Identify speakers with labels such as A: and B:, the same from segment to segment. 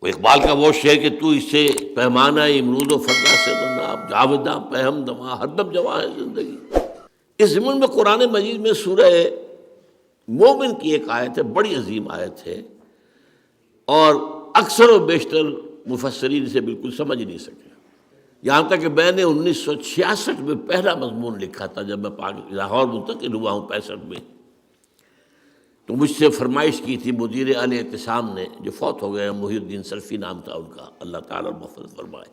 A: وہ اقبال کا وہ شعر کہ تو اس سے پیمانہ امروز و فردا سے ناب، جاوداں پہم دواں ہر دم جواں ہے زندگی۔ اس ضمن میں قرآن مجید میں سورہ مومن کی ایک آیت ہے، بڑی عظیم آیت ہے، اور اکثر و بیشتر مفسرین اسے بالکل سمجھ نہیں سکے، یہاں تک کہ میں نے 1966 میں پہلا مضمون لکھا تھا جب میں لاہور منتقل ہوا ہوں 65 میں، تو مجھ سے فرمائش کی تھی مدیر اعلی اعتصام نے، جو فوت ہو گئے، محی الدین سلفی نام تھا ان کا، اللہ تعالیٰ مغفرت فرمائے،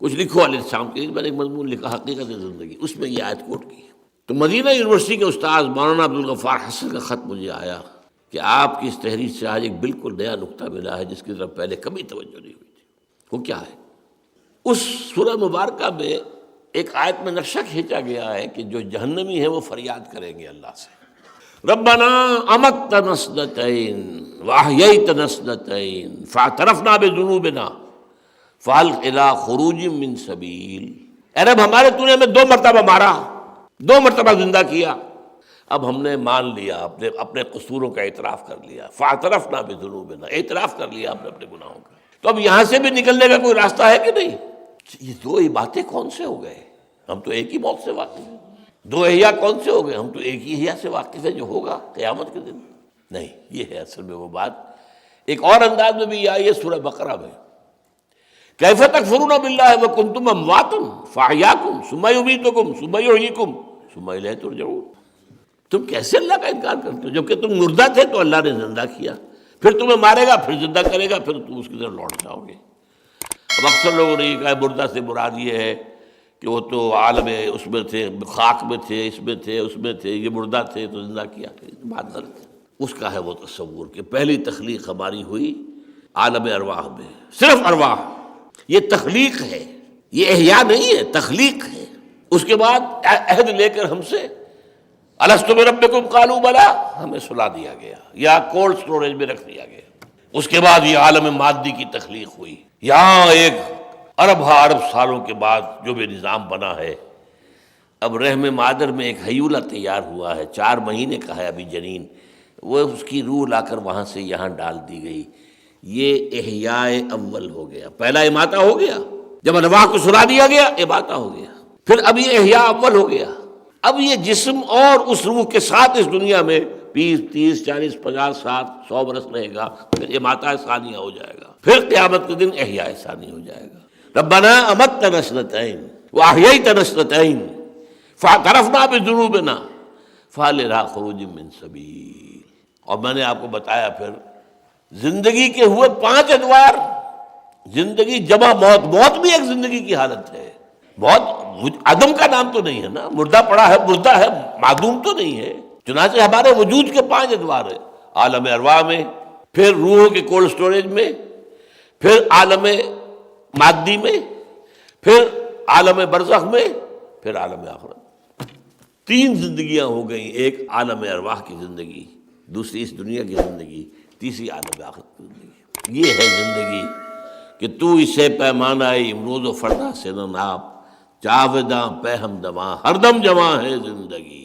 A: کچھ لکھو علیہ السلام کے لیے۔ میں نے ایک مضمون لکھا حقیقت زندگی، اس میں یہ آیت کوٹ کی۔ تو مدینہ یونیورسٹی کے استاذ مولانا عبدالغفار حسن کا خط مجھے آیا کہ آپ کی اس تحریر سے آج ایک بالکل نیا نقطہ ملا ہے جس کی طرف پہلے کبھی توجہ نہیں ہوئی تھی۔ وہ کیا ہے؟ اس سورہ مبارکہ میں ایک آیت میں نقشہ کھینچا گیا ہے کہ جو جہنمی ہے وہ فریاد کریں گے اللہ سے، ربنا امتنا اثنتین واحییتنا اثنتین فاعترفنا بذنوبنا فہل الی خروج من سبیل۔ اے رب ہمارے تو نے ہمیں 2 مرتبہ مارا، 2 مرتبہ زندہ کیا، اب ہم نے مان لیا، اپنے قصوروں کا اعتراف کر لیا، فاعترفنا بذنوبنا، اعتراف کر لیا ہم نے اپنے گناہوں کا، تو اب یہاں سے بھی نکلنے کا کوئی راستہ ہے کہ نہیں؟ یہ 2 باتیں کون سے ہو گئے؟ ہم تو ایک ہی موت سے واقف ہیں۔ 2 احیاء کون سے ہو گئے؟ ہم تو ایک ہی احیاء سے واقف ہے جو ہوگا قیامت کے دن۔ نہیں، یہ ہے اصل میں وہ بات۔ ایک اور انداز میں بھی یہ آئی ہے سورہ بقرہ میں، کیف تکفرون باللہ وکنتم امواتا فاحیاکم ثم یمیتکم ثم یحییکم ثم الیہ ترجعون۔ تم کیسے اللہ کا انکار کرتے ہو جبکہ تم مردہ تھے تو اللہ نے زندہ کیا، پھر تمہیں مارے گا، پھر زندہ کرے گا، پھر تم اس کی طرف لوٹ جاؤ گے۔ اب اکثر لوگوں نے یہ کہا مردہ سے مراد یہ ہے کہ وہ تو عالم اس میں تھے، خاک میں تھے، اس میں تھے، اس میں تھے، یہ مردہ تھے تو زندہ کیا، بات غلط ہے۔ اس کا ہے وہ تصور کہ پہلی تخلیق ہماری ہوئی عالم ارواح میں، صرف ارواح، یہ تخلیق ہے، یہ احیاء نہیں ہے، تخلیق ہے۔ اس کے بعد عہد لے کر ہم سے الست بربکم قالوا بلی، ہمیں سلا دیا گیا یا کولڈ سٹوریج میں رکھ دیا گیا۔ اس کے بعد یہ عالم مادی کی تخلیق ہوئی، یہاں ایک ارب سالوں کے بعد جو بھی نظام بنا ہے، اب رحم مادر میں ایک حیولہ تیار ہوا ہے، 4 مہینے کا ہے ابھی جنین، وہ اس کی روح لا کر وہاں سے یہاں ڈال دی گئی۔ یہ احیاء اول ہو گیا، پہلا اماتہ ہو گیا، جب ارواح کو سلا دیا گیا اماتہ ہو گیا، پھر اب یہ احیاء اول ہو گیا۔ اب یہ جسم اور اس روح کے ساتھ اس دنیا میں 20 30 40 50 60 100 برس رہے گا، پھر اماتہ ثانیہ ہو جائے گا، پھر قیامت کے دن احیاء ثانی ہو جائے گا۔ ربنا امتنا اثنتین واحییتنا اثنتین فاعترفنا بذنوبنا فہل الی خروج من سبیل۔ اور میں نے آپ کو بتایا پھر زندگی کے ہوئے 5 ادوار، زندگی جمع موت، موت بھی ایک زندگی کی حالت ہے، موت عدم کا نام تو نہیں ہے نا، مردہ پڑا ہے، مردہ ہے، معدوم تو نہیں ہے۔ چنانچہ ہمارے وجود کے 5 ادوار ہیں، عالم ارواح میں، پھر روحوں کے کولڈ سٹوریج میں، پھر عالم مادی میں، پھر عالم برزخ میں، پھر عالم آخرت۔ 3 زندگیاں ہو گئیں، ایک عالم ارواح کی زندگی، دوسری اس دنیا کی زندگی، تیسری عالم آخرت کی زندگی۔ یہ ہے زندگی کہ تو اسے پیمانہ امروز و فردا سے نہ ناپ، جاوداں پہ ہم دواں ہر دم جواں ہے زندگی۔